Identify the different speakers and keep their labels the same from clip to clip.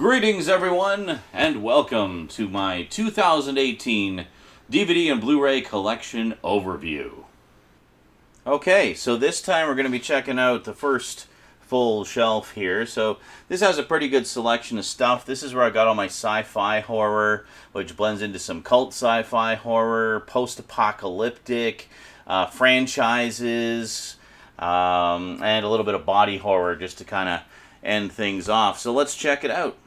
Speaker 1: Greetings, everyone, and welcome to my 2018 DVD and Blu-ray collection overview. Okay, so this time we're going to be checking out the first full shelf here. So this has a pretty good selection of stuff. This is where I got all my sci-fi horror, which blends into some cult sci-fi horror, post-apocalyptic, franchises, and a little bit of body horror just to kind of end things off. So let's check it out.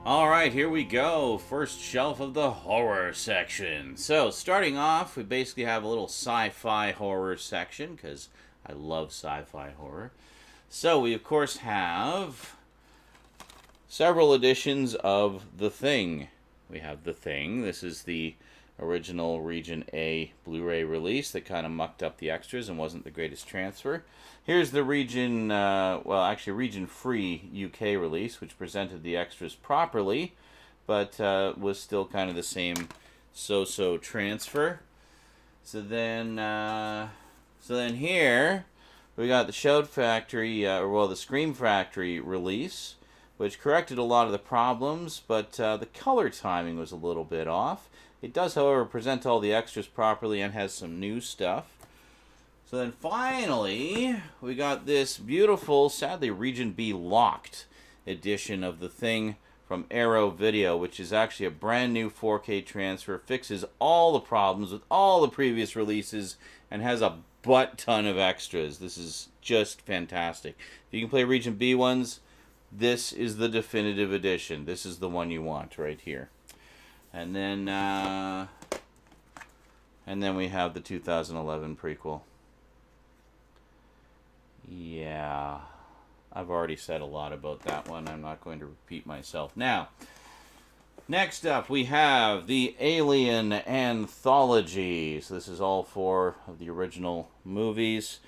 Speaker 1: Alright, here we go. First shelf of the horror section. So, starting off, we basically have a little sci-fi horror section, because I love sci-fi horror. So, we of course have several editions of The Thing. We have The Thing. This is the original Region A Blu-ray release that kind of mucked up the extras and wasn't the greatest transfer. Here's the Region, Region-free UK release, which presented the extras properly, but was still kind of the same so-so transfer. So then here we got the Shout Factory, the Scream Factory release, which corrected a lot of the problems, but the color timing was a little bit off. It does, however, present all the extras properly and has some new stuff. So then finally, we got this beautiful, sadly Region B locked edition of The Thing from Arrow Video, which is actually a brand new 4K transfer, fixes all the problems with all the previous releases, and has a butt ton of extras. This is just fantastic. If you can play Region B ones, this is the definitive edition. This is the one you want right here. And then we have the 2011 prequel. Yeah, I've already said a lot about that one. I'm not going to repeat myself. Now, next up we have the Alien Anthology. So this is all four of the original movies.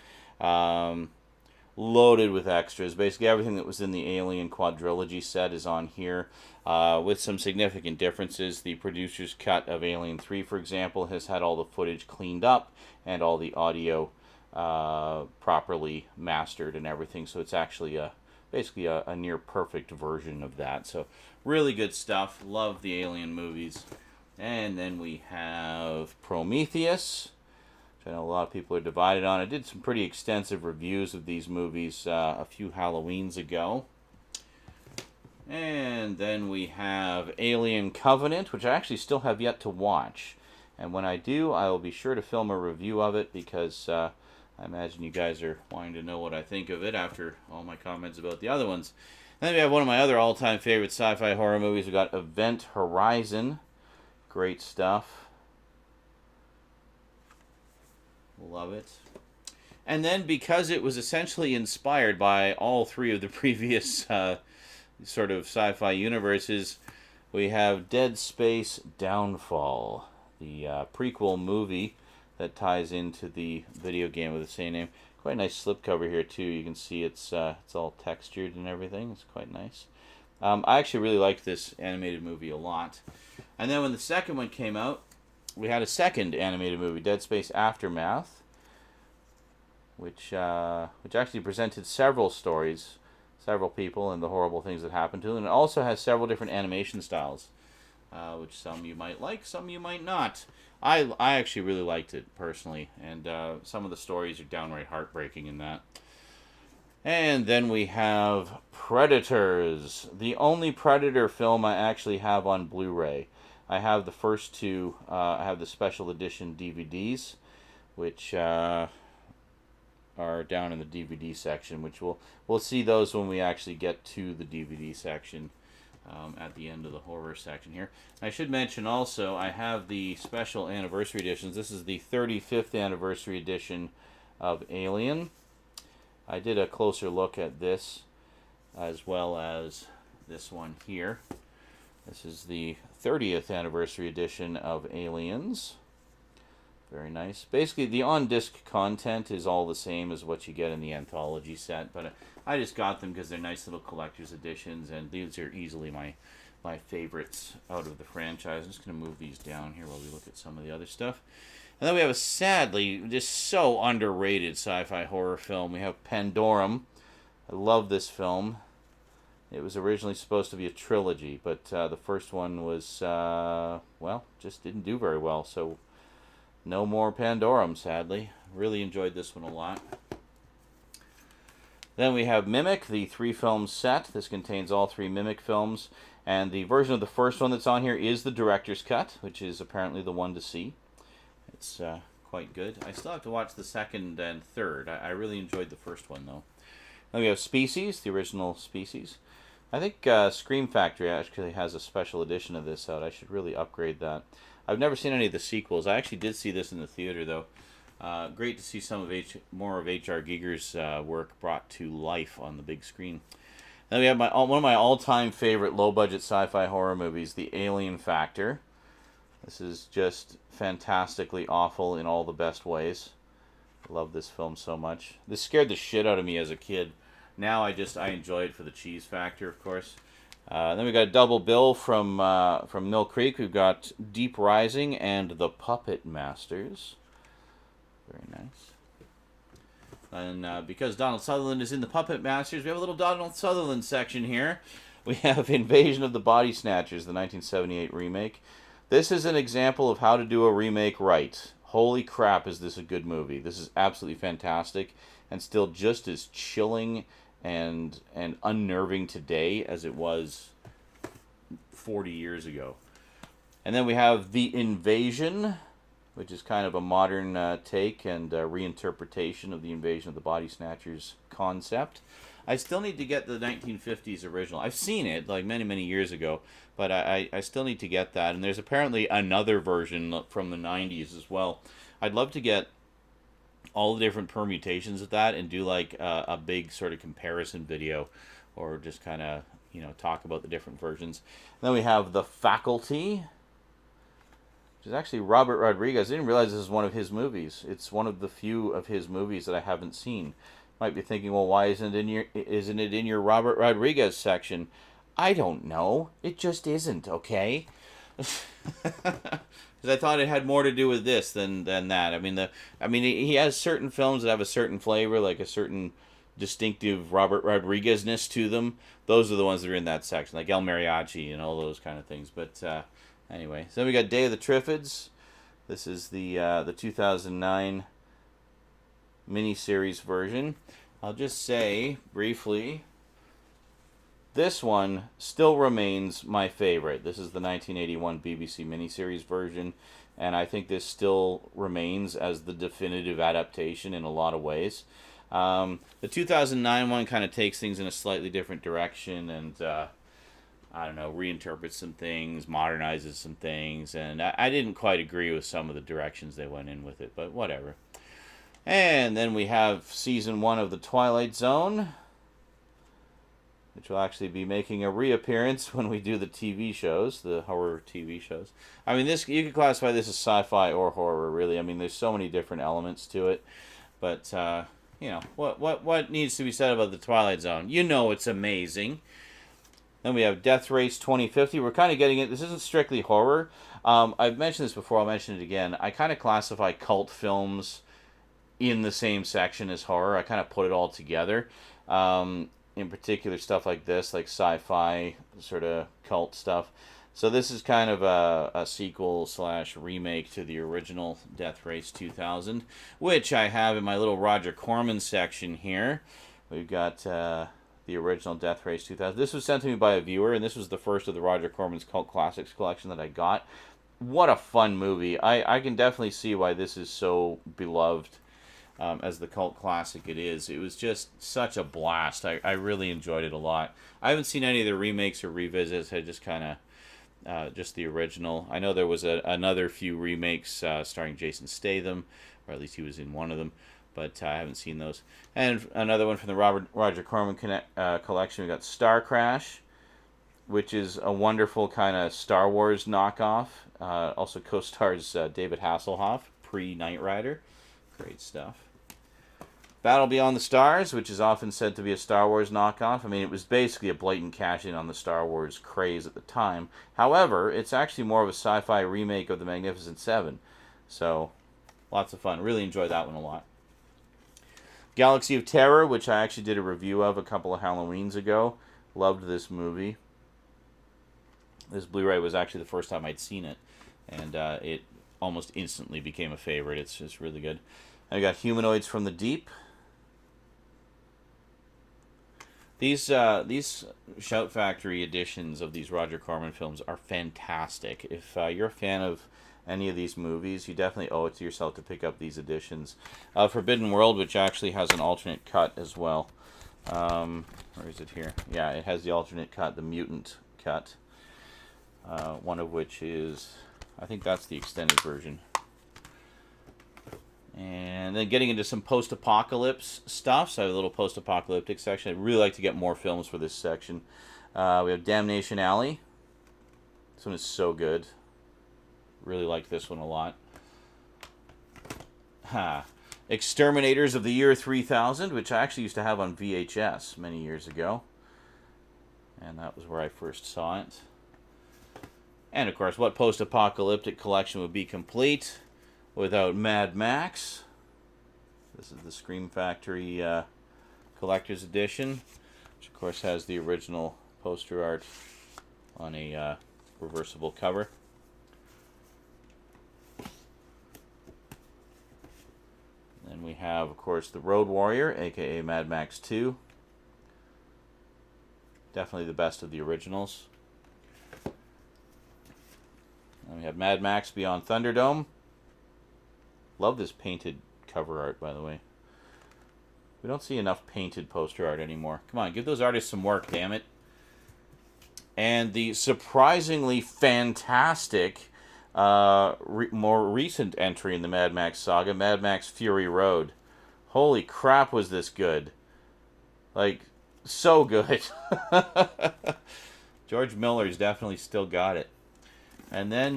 Speaker 1: Loaded with extras. Basically everything that was in the Alien quadrilogy set is on here, with some significant differences. The producer's cut of Alien 3, for example, has had all the footage cleaned up and all the audio properly mastered and everything, so it's actually basically a near perfect version of that. So really good stuff. Love the Alien movies. And then we have Prometheus, which I know a lot of people are divided on. I did some pretty extensive reviews of these movies a few Halloweens ago. And then we have Alien Covenant, which I actually still have yet to watch. And when I do, I will be sure to film a review of it, because I imagine you guys are wanting to know what I think of it after all my comments about the other ones. And then we have one of my other all-time favorite sci-fi horror movies. We got Event Horizon. Great stuff. Love it. And then, because it was essentially inspired by all three of the previous sort of sci-fi universes, we have Dead Space Downfall, the prequel movie that ties into the video game with the same name. Quite a nice slipcover here too. You can see it's all textured and everything. It's quite nice. I actually really liked this animated movie a lot. And then when the second one came out, we had a second animated movie, Dead Space Aftermath, which actually presented several stories, several people, and the horrible things that happened to them. And it also has several different animation styles, which some you might like, some you might not. I actually really liked it, personally, and some of the stories are downright heartbreaking in that. And then we have Predators, the only Predator film I actually have on Blu-ray. I have the first two. I have the special edition DVDs, which are down in the DVD section, which we'll see those when we actually get to the DVD section at the end of the horror section here. I should mention also, I have the special anniversary editions. This is the 35th anniversary edition of Alien. I did a closer look at this, as well as this one here. This is the 30th anniversary edition of Aliens. Very nice. Basically, the on-disc content is all the same as what you get in the anthology set, but I just got them because they're nice little collector's editions, and these are easily my favorites out of the franchise. I'm just going to move these down here while we look at some of the other stuff. And then we have a sadly, just so underrated sci-fi horror film. We have Pandorum. I love this film. It was originally supposed to be a trilogy, but the first one was, well, just didn't do very well, so no more Pandorum, sadly. Really enjoyed this one a lot. Then we have Mimic, the 3-film set. This contains all 3 Mimic films, and the version of the first one that's on here is the director's cut, which is apparently the one to see. It's quite good. I still have to watch the second and third. I really enjoyed the first one, though. Then we have Species, the original Species. I think Scream Factory actually has a special edition of this out. I should really upgrade that. I've never seen any of the sequels. I actually did see this in the theater, though. Great to see some of more of H.R. Giger's work brought to life on the big screen. Then we have one of my all-time favorite low-budget sci-fi horror movies, The Alien Factor. This is just fantastically awful in all the best ways. I love this film so much. This scared the shit out of me as a kid. Now I enjoy it for the cheese factor, of course. Then we got a double bill from Mill Creek. We've got Deep Rising and The Puppet Masters. Very nice. And because Donald Sutherland is in The Puppet Masters, we have a little Donald Sutherland section here. We have Invasion of the Body Snatchers, the 1978 remake. This is an example of how to do a remake right. Holy crap, is this a good movie. This is absolutely fantastic and still just as chilling and unnerving today as it was 40 years ago. And then we have The Invasion, which is kind of a modern take and reinterpretation of the Invasion of the Body Snatchers concept. I still need to get the 1950s original. I've seen it like many years ago, but I still need to get that. And there's apparently another version from the 90s as well. I'd love to get all the different permutations of that and do like a big sort of comparison video, or just kind of, talk about the different versions. And then we have The Faculty, which is actually Robert Rodriguez. I didn't realize this is one of his movies. It's one of the few of his movies that I haven't seen. Might be thinking, well, why isn't it in your Robert Rodriguez section? I don't know. It just isn't, okay? Because I thought it had more to do with this than that. I mean, he has certain films that have a certain flavor, like a certain distinctive Robert Rodriguez-ness to them. Those are the ones that are in that section, like El Mariachi and all those kind of things. But anyway, so we got Day of the Triffids. This is the 2009 miniseries version. I'll just say briefly, this one still remains my favorite. This is the 1981 BBC miniseries version, and I think this still remains as the definitive adaptation in a lot of ways. The 2009 one kind of takes things in a slightly different direction and, I don't know, reinterprets some things, modernizes some things, and I didn't quite agree with some of the directions they went in with it, but whatever. And then we have Season 1 of The Twilight Zone, which will actually be making a reappearance when we do the TV shows, the horror TV shows. I mean, this, you could classify this as sci-fi or horror, really. I mean, there's so many different elements to it. But, what needs to be said about The Twilight Zone? It's amazing. Then we have Death Race 2050. We're kind of getting it. This isn't strictly horror. I've mentioned this before. I'll mention it again. I kind of classify cult films in the same section as horror. I kind of put it all together. In particular, stuff like this, like sci-fi sort of cult stuff. So this is kind of a sequel / remake to the original Death Race 2000, which I have in my little Roger Corman section here. We've got the original Death Race 2000. This was sent to me by a viewer, and this was the first of the Roger Corman's Cult Classics collection that I got. What a fun movie. I can definitely see why this is so beloved. As the cult classic it is. It was just such a blast. I really enjoyed it a lot. I haven't seen any of the remakes or revisits. I just kind of, just the original. I know there was another few remakes starring Jason Statham, or at least he was in one of them, but I haven't seen those. And another one from the Roger Corman collection. We got Star Crash, which is a wonderful kind of Star Wars knockoff. Also co-stars David Hasselhoff, pre-Knight Rider. Great stuff. Battle Beyond the Stars, which is often said to be a Star Wars knockoff. I mean, it was basically a blatant cash-in on the Star Wars craze at the time. However, it's actually more of a sci-fi remake of The Magnificent Seven. So, lots of fun. Really enjoyed that one a lot. Galaxy of Terror, which I actually did a review of a couple of Halloweens ago. Loved this movie. This Blu-ray was actually the first time I'd seen it. And it almost instantly became a favorite. It's just really good. And we got Humanoids from the Deep. These Shout Factory editions of these Roger Corman films are fantastic. If you're a fan of any of these movies, you definitely owe it to yourself to pick up these editions. Forbidden World, which actually has an alternate cut as well. Where is it here? Yeah, it has the alternate cut, the mutant cut. One of which is, I think that's the extended version. And then getting into some post-apocalypse stuff. So I have a little post-apocalyptic section. I'd really like to get more films for this section. We have Damnation Alley. This one is so good. Really like this one a lot. Exterminators of the Year 3000, which I actually used to have on VHS many years ago. And that was where I first saw it. And of course, what post-apocalyptic collection would be complete without Mad Max? This is the Scream Factory Collector's Edition, which of course has the original poster art on a reversible cover. Then we have, of course, the Road Warrior, aka Mad Max 2. Definitely the best of the originals. And we have Mad Max Beyond Thunderdome. Love this painted cover art, by the way. We don't see enough painted poster art anymore. Come on, give those artists some work, damn it. And the surprisingly fantastic, more recent entry in the Mad Max saga, Mad Max Fury Road. Holy crap, was this good. Like, so good. George Miller's definitely still got it. And then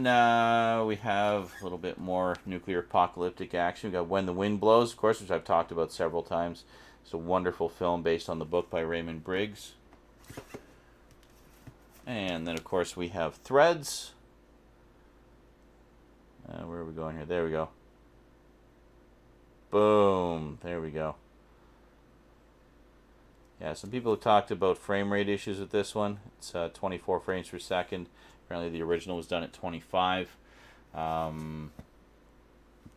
Speaker 1: we have a little bit more nuclear apocalyptic action. We got When the Wind Blows, of course, which I've talked about several times. It's a wonderful film based on the book by Raymond Briggs. And then, of course, we have Threads. Where are we going here? There we go. Boom. There we go. Yeah, some people have talked about frame rate issues with this one. It's 24 frames per second. Apparently the original was done at 25. Don't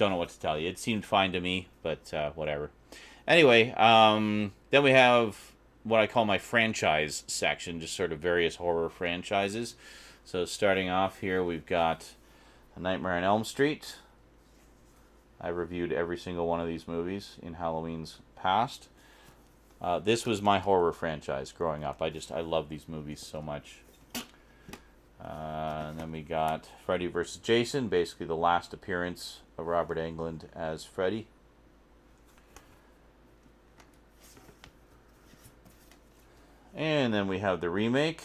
Speaker 1: know what to tell you. It seemed fine to me, but whatever. Anyway, then we have what I call my franchise section, just sort of various horror franchises. So starting off here, we've got A Nightmare on Elm Street. I reviewed every single one of these movies in Halloween's past. This was my horror franchise growing up. I love these movies so much. And then we got Freddy vs. Jason, basically the last appearance of Robert Englund as Freddy. And then we have the remake.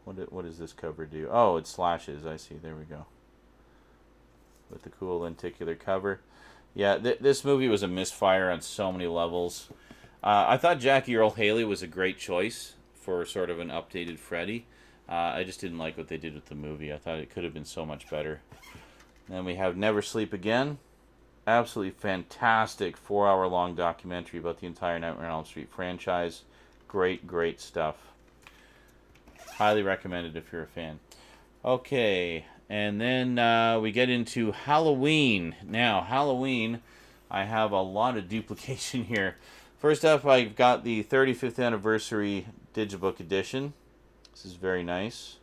Speaker 1: What does this cover do? Oh, it slashes. I see. There we go. With the cool lenticular cover. Yeah, this movie was a misfire on so many levels. I thought Jackie Earle Haley was a great choice for sort of an updated Freddy. I just didn't like what they did with the movie. I thought it could have been so much better. Then we have Never Sleep Again. Absolutely fantastic 4-hour-long documentary about the entire Nightmare on Elm Street franchise. Great, great stuff. Highly recommended if you're a fan. Okay, and then we get into Halloween. Now, Halloween, I have a lot of duplication here. First up, I've got the 35th anniversary Digibook edition. This is very nice.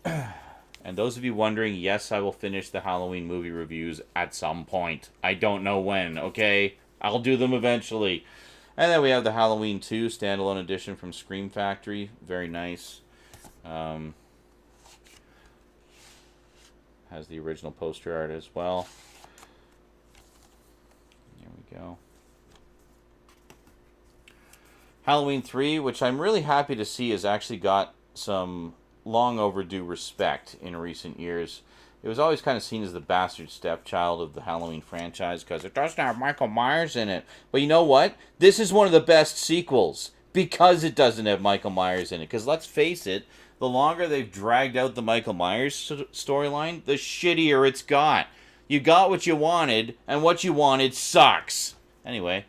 Speaker 1: And those of you wondering, yes, I will finish the Halloween movie reviews at some point. I don't know when, okay? I'll do them eventually. And then we have the Halloween 2 standalone edition from Scream Factory. Very nice. Has the original poster art as well. There we go. Halloween 3, which I'm really happy to see, has actually got some long overdue respect in recent years. It was always kind of seen as the bastard stepchild of the Halloween franchise because it doesn't have Michael Myers in it. But you know what? This is one of the best sequels because it doesn't have Michael Myers in it. Because let's face it, the longer they've dragged out the Michael Myers storyline, the shittier it's got. You got what you wanted, and what you wanted sucks. Anyway,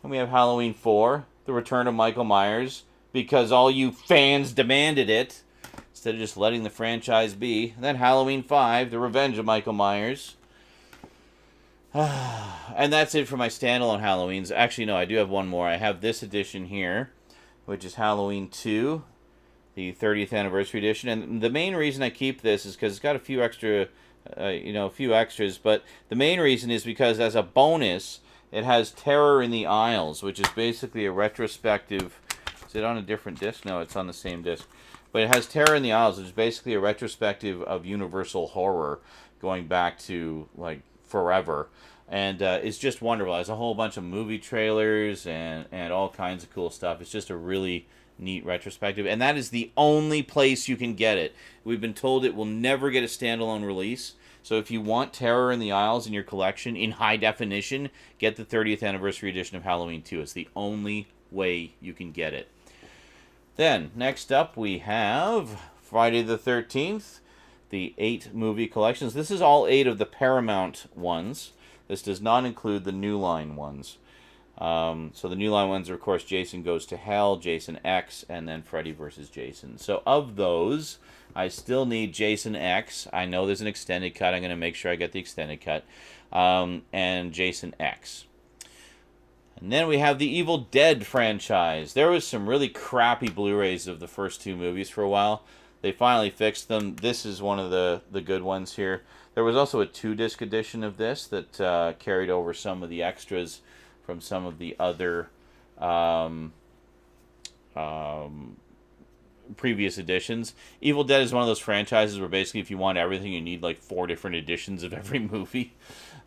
Speaker 1: and we have Halloween 4, the return of Michael Myers, because all you fans demanded it, instead of just letting the franchise be. And then Halloween 5, the revenge of Michael Myers. And that's it for my standalone Halloweens. Actually, no, I do have one more. I have this edition here, which is Halloween 2, the 30th anniversary edition. And the main reason I keep this is because it's got a few extra, a few extras. But the main reason is because as a bonus, it has Terror in the Aisles, which is basically a retrospective. Is it on a different disc? No, it's on the same disc. But it has Terror in the Aisles, which is basically a retrospective of Universal horror going back to, like, forever. And it's just wonderful. It has a whole bunch of movie trailers and all kinds of cool stuff. It's just a really neat retrospective. And that is the only place you can get it. We've been told it will never get a standalone release. So if you want Terror in the Aisles in your collection in high definition, get the 30th anniversary edition of Halloween 2. It's the only way you can get it. Then, next up we have Friday the 13th, the 8 movie collections. This is all 8 of the Paramount ones. This does not include the New Line ones. So the New Line ones are, of course, Jason Goes to Hell, Jason X, and then Freddy vs. Jason. So of those, I still need Jason X. I know there's an extended cut. I'm going to make sure I get the extended cut. And Jason X. And then we have the Evil Dead franchise. There was some really crappy Blu-rays of the first 2 movies for a while. They finally fixed them. This is one of the good ones here. There was also a 2-disc edition of this that carried over some of the extras from some of the other previous editions. Evil Dead is one of those franchises where basically if you want everything, you need like 4 different editions of every movie.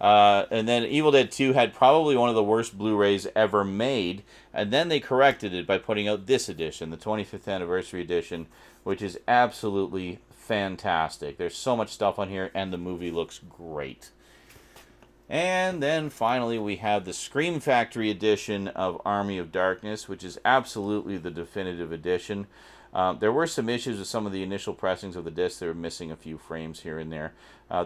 Speaker 1: And then Evil Dead 2 had probably one of the worst Blu-rays ever made, and then they corrected it by putting out this edition, the 25th anniversary edition, which is absolutely fantastic. There's so much stuff on here, and the movie looks great. And then finally we have the Scream Factory edition of Army of Darkness, which is absolutely the definitive edition. There were some issues with some of the initial pressings of the disc. They were missing a few frames here and there.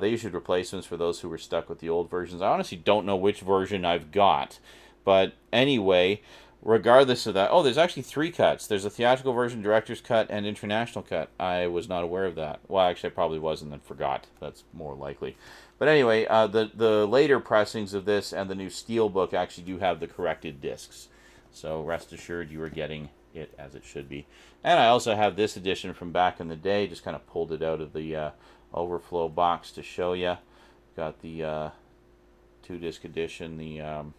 Speaker 1: They issued replacements for those who were stuck with the old versions. I honestly don't know which version I've got. But anyway, regardless of that... Oh, there's actually 3 cuts. There's a theatrical version, director's cut, and international cut. I was not aware of that. Well, actually, I probably was and then forgot. That's more likely. But anyway, the later pressings of this and the new Steelbook actually do have the corrected discs. So rest assured you are getting it as it should be. And I also have this edition from back in the day. Just kind of pulled it out of the overflow box to show you. Got the 2-disc edition, the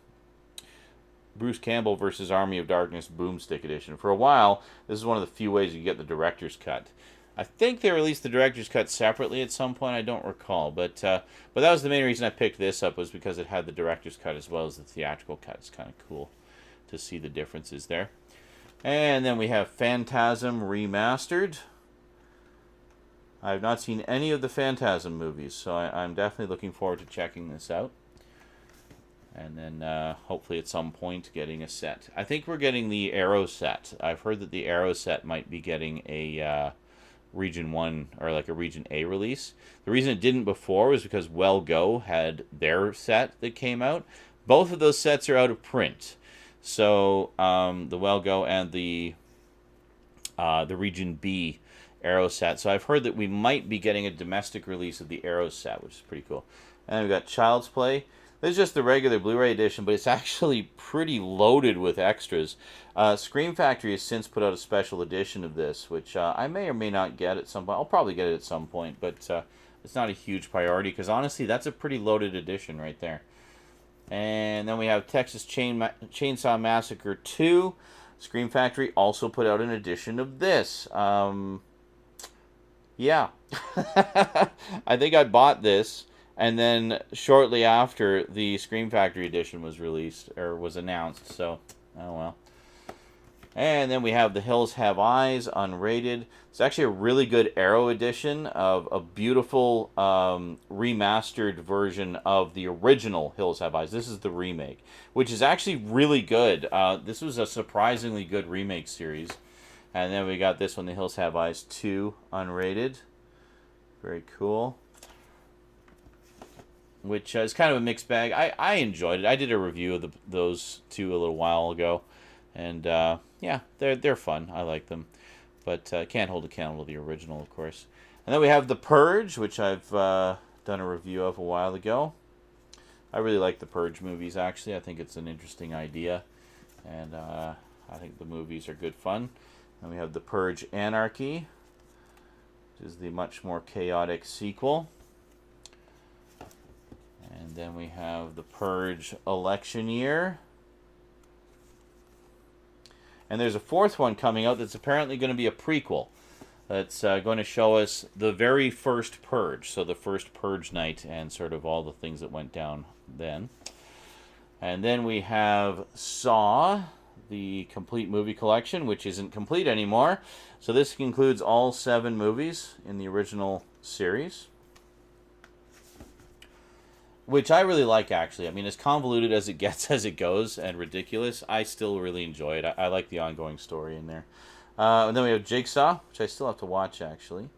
Speaker 1: Bruce Campbell versus Army of Darkness Boomstick edition. For a while, this is one of the few ways you get the director's cut. I think they released the director's cut separately at some point. I don't recall, but that was the main reason I picked this up, was because it had the director's cut as well as the theatrical cut. It's kind of cool to see the differences there. And then we have Phantasm Remastered. I have not seen any of the Phantasm movies, so I'm definitely looking forward to checking this out. And then hopefully at some point getting a set. I think we're getting the Arrow set. I've heard that the Arrow set might be getting a Region 1 or like a Region A release. The reason it didn't before was because Well Go had their set that came out. Both of those sets are out of print. So the Well Go and the Region B Arrow set. So I've heard that we might be getting a domestic release of the Arrow set, which is pretty cool. And we've got Child's Play. This is just the regular Blu-ray edition, but it's actually pretty loaded with extras. Scream Factory has since put out a special edition of this, which I may or may not get at some point. I'll probably get it at some point, but it's not a huge priority, because honestly, that's a pretty loaded edition right there. And then we have Texas Chainsaw Massacre 2. Scream Factory also put out an edition of this. Yeah. I think I bought this. And then shortly after, the Scream Factory edition was released, or was announced, so, oh well. And then we have The Hills Have Eyes, unrated. It's actually a really good Arrow edition of a beautiful remastered version of the original Hills Have Eyes. This is the remake, which is actually really good. This was a surprisingly good remake series. And then we got this one, The Hills Have Eyes 2, unrated. Very cool. Which is kind of a mixed bag. I enjoyed it. I did a review of those two a little while ago. And yeah, they're fun. I like them. But can't hold a candle to the original, of course. And then we have The Purge, which I've done a review of a while ago. I really like the Purge movies, actually. I think it's an interesting idea. And I think the movies are good fun. And we have The Purge Anarchy, which is the much more chaotic sequel. And then we have The Purge Election Year. And there's a fourth one coming out that's apparently going to be a prequel. That's going to show us the very first Purge. So the first Purge night and sort of all the things that went down then. And then we have Saw, the complete movie collection, which isn't complete anymore. So this includes all 7 movies in the original series. Which I really like, actually. I mean, as convoluted as it gets as it goes and ridiculous, I still really enjoy it. I like the ongoing story in there. And then we have Jigsaw, which I still have to watch, actually.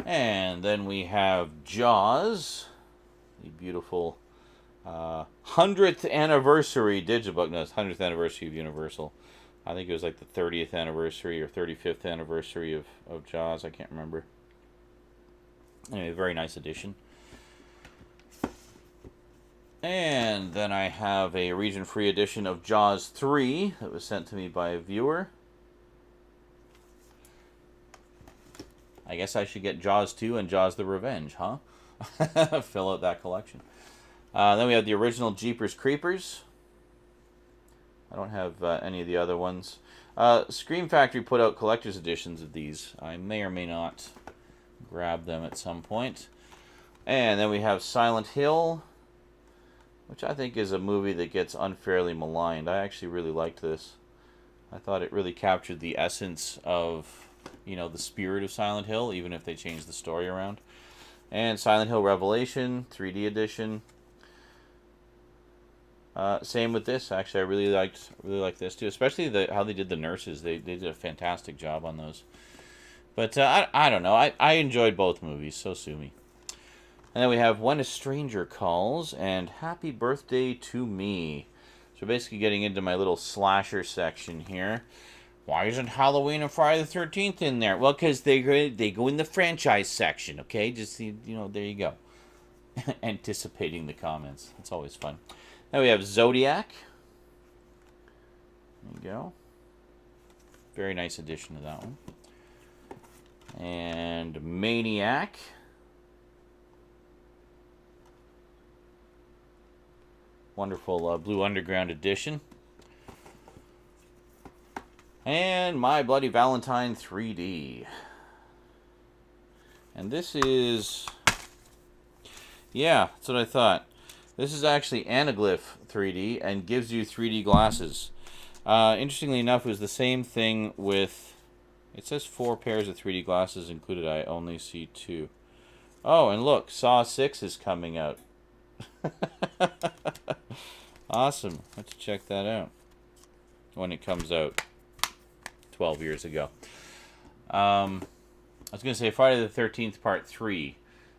Speaker 1: And then we have Jaws, the beautiful 100th anniversary digibook. No, it's 100th anniversary of Universal. I think it was like the 30th anniversary or 35th anniversary of Jaws. I can't remember. Anyway, very nice edition. And then I have a region-free edition of Jaws 3 that was sent to me by a viewer. I guess I should get Jaws 2 and Jaws the Revenge, huh? Fill out that collection. Then we have the original Jeepers Creepers. I don't have any of the other ones. Scream Factory put out collector's editions of these. I may or may not grab them at some point. And then we have Silent Hill, which I think is a movie that gets unfairly maligned. I actually really liked this. I thought it really captured the essence of, the spirit of Silent Hill, even if they changed the story around. And Silent Hill Revelation, 3D edition. Same with this. Actually, I really liked this too, especially how they did the nurses. They did a fantastic job on those. But I don't know. I enjoyed both movies, so sue me. And then we have When a Stranger Calls and Happy Birthday to Me. So basically getting into my little slasher section here. Why isn't Halloween and Friday the 13th in there? Well, because they go in the franchise section, okay? Just, there you go. Anticipating the comments. It's always fun. Now we have Zodiac. There you go. Very nice addition to that one. And Maniac. Wonderful Blue Underground edition. And My Bloody Valentine 3D. And this is... Yeah, that's what I thought. This is actually Anaglyph 3D and gives you 3D glasses. Interestingly enough, it was the same thing with... It says 4 pairs of 3D glasses included. I only see 2. Oh, and look, Saw 6 is coming out. Awesome. Let's check that out. When it comes out 12 years ago. I was going to say Friday the 13th Part 3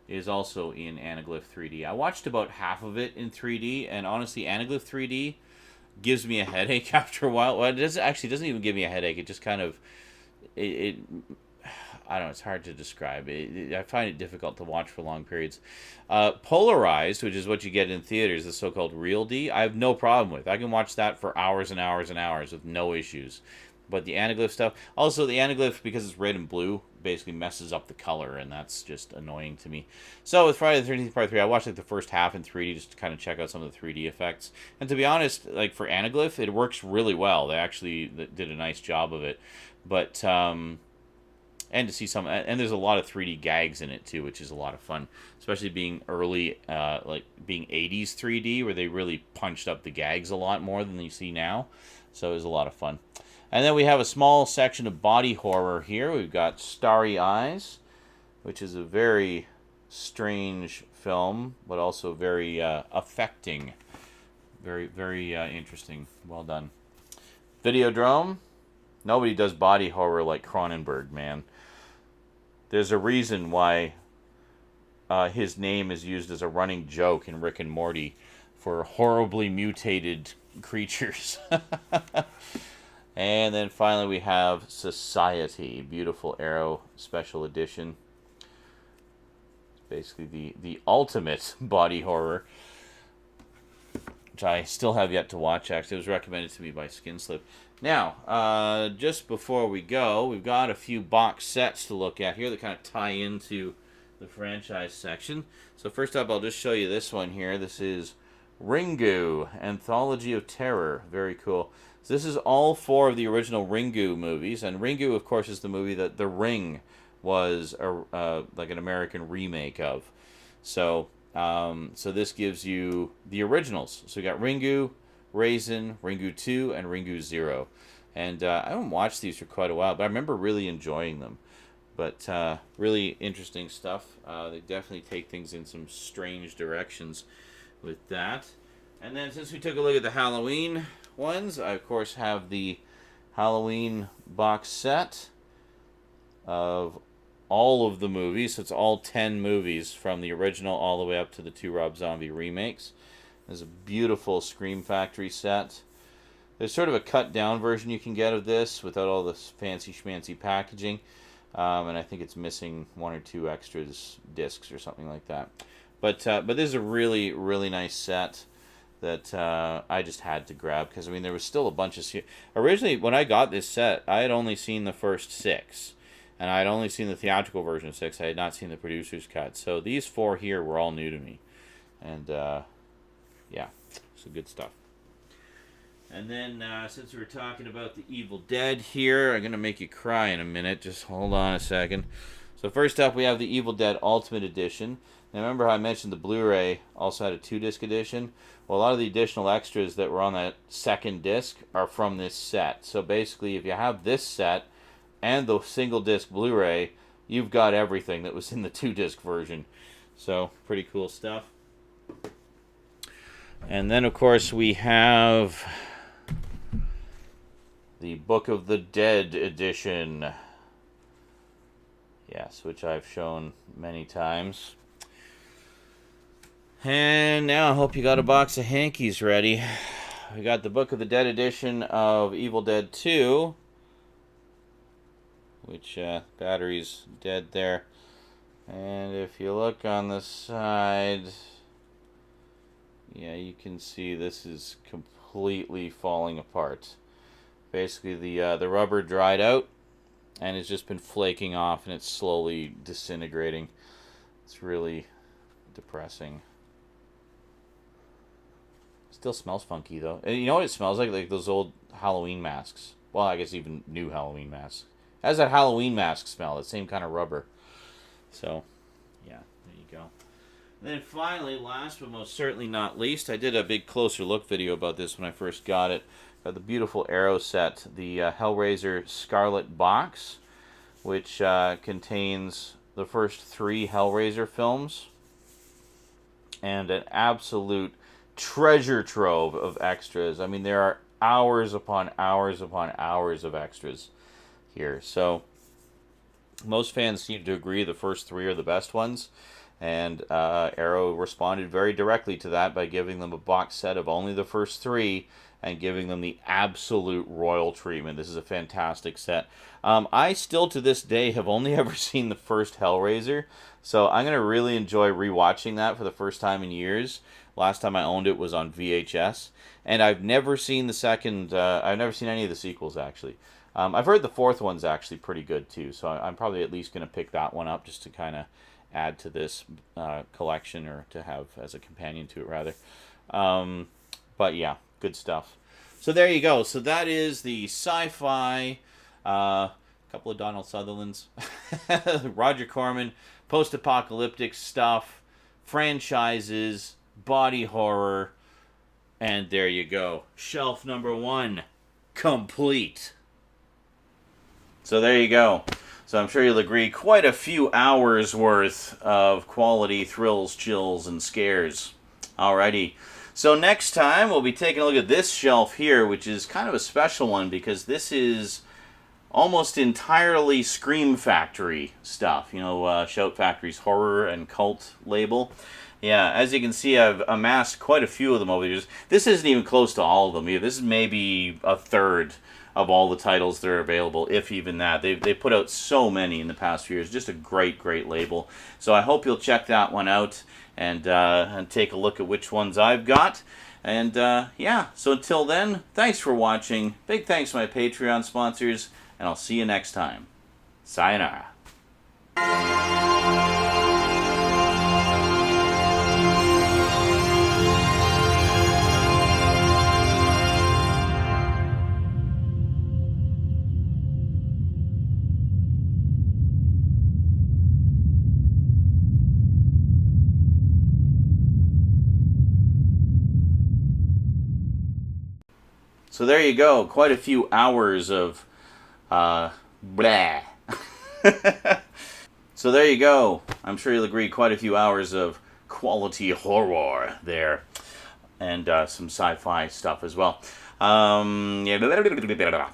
Speaker 1: is also in Anaglyph 3D. I watched about half of it in 3D, and honestly, Anaglyph 3D gives me a headache after a while. Well, it doesn't even give me a headache. It just kind of... I don't know, it's hard to describe. I find it difficult to watch for long periods. Polarized, which is what you get in theaters, the so-called Real D, I have no problem with. I can watch that for hours and hours and hours with no issues. But the Anaglyph stuff... Also, the Anaglyph, because it's red and blue, basically messes up the color, and that's just annoying to me. So, with Friday the 13th Part 3, I watched the first half in 3D just to kind of check out some of the 3D effects. And to be honest, for Anaglyph, it works really well. They actually did a nice job of it. But and to see some, and there's a lot of 3D gags in it too, which is a lot of fun, especially being early, like being 80s 3D, where they really punched up the gags a lot more than you see now. So it was a lot of fun. And then we have a small section of body horror here. We've got Starry Eyes, which is a very strange film, but also very affecting. Very, very interesting. Well done. Videodrome. Nobody does body horror like Cronenberg, man. There's a reason why his name is used as a running joke in Rick and Morty for horribly mutated creatures. And then finally we have Society, Beautiful Arrow Special Edition. It's basically the ultimate body horror, which I still have yet to watch, actually. It was recommended to me by Skinslip. Now, just before we go, we've got a few box sets to look at here that kind of tie into the franchise section. So first up, I'll just show you this one here. This is Ringu, Anthology of Terror. Very cool. So this is all 4 of the original Ringu movies, and Ringu, of course, is the movie that The Ring was like an American remake of. So, so this gives you the originals. So you got Ringu, Raisin, Ringu 2, and Ringu 0. And I haven't watched these for quite a while, but I remember really enjoying them. But really interesting stuff. They definitely take things in some strange directions with that. And then since we took a look at the Halloween ones, I of course have the Halloween box set of all of the movies. So it's all 10 movies from the original all the way up to the 2 Rob Zombie remakes. There's a beautiful Scream Factory set. There's sort of a cut down version you can get of this without all this fancy schmancy packaging. And I think it's missing 1 or 2 extras, discs or something like that. But this is a really, really nice set that I just had to grab, because I mean there was still a bunch of originally when I got this set I had only seen the first 6, and I had only seen the theatrical version of 6. I had not seen the producer's cut, so these 4 here were all new to me, and yeah, so good stuff. And then since we were talking about the Evil Dead here, I'm gonna make you cry in a minute, just hold on a second. So first up we have the Evil Dead Ultimate Edition. Now remember how I mentioned the Blu-ray also had a 2-disc edition? Well, a lot of the additional extras that were on that second disc are from this set. So basically, if you have this set and the single-disc Blu-ray, you've got everything that was in the 2-disc version. So, pretty cool stuff. And then, of course, we have the Book of the Dead edition. Yes, which I've shown many times. And now I hope you got a box of hankies ready. We got the Book of the Dead edition of Evil Dead 2, which battery's dead there. And if you look on the side, yeah, you can see this is completely falling apart. Basically, the rubber dried out, and it's just been flaking off, and it's slowly disintegrating. It's really depressing. Still smells funky, though. And you know what it smells like? Like those old Halloween masks. Well, I guess even new Halloween masks. It has that Halloween mask smell, that same kind of rubber. So, yeah, there you go. And then finally, last but most certainly not least, I did a big closer look video about this when I first got it. Got the beautiful Arrow set, the Hellraiser Scarlet Box, which contains the first 3 Hellraiser films, and an absolute treasure trove of extras. I mean, there are hours upon hours upon hours of extras here. So most fans seem to agree the first 3 are the best ones, and Arrow responded very directly to that by giving them a box set of only the first 3 and giving them the absolute royal treatment. This is a fantastic set. I still to this day have only ever seen the first Hellraiser, so I'm going to really enjoy rewatching that for the first time in years. Last time I owned it was on VHS, and I've never seen the second. I've never seen any of the sequels, actually. I've heard the 4th one's actually pretty good too, so I'm probably at least going to pick that one up just to kind of add to this collection, or to have as a companion to it, rather. But yeah, good stuff. So there you go. So that is the Sci-Fi a couple of Donald Sutherlands, Roger Corman, post-apocalyptic stuff, franchises, body horror, and there you go. Shelf number 1, complete. So there you go. So I'm sure you'll agree, quite a few hours worth of quality thrills, chills, and scares. Alrighty. So next time we'll be taking a look at this shelf here, which is kind of a special one because this is almost entirely Scream Factory stuff. You know, Shout Factory's horror and cult label. Yeah, as you can see, I've amassed quite a few of them over the years. This isn't even close to all of them either. This is maybe a third of all the titles that are available, if even that. They put out so many in the past few years. Just a great, great label. So I hope you'll check that one out and take a look at which ones I've got. And yeah, so until then, thanks for watching. Big thanks to my Patreon sponsors, and I'll see you next time. Sayonara. So there you go, quite a few hours of, blah. So there you go, I'm sure you'll agree, quite a few hours of quality horror there. And some sci-fi stuff as well. Yeah.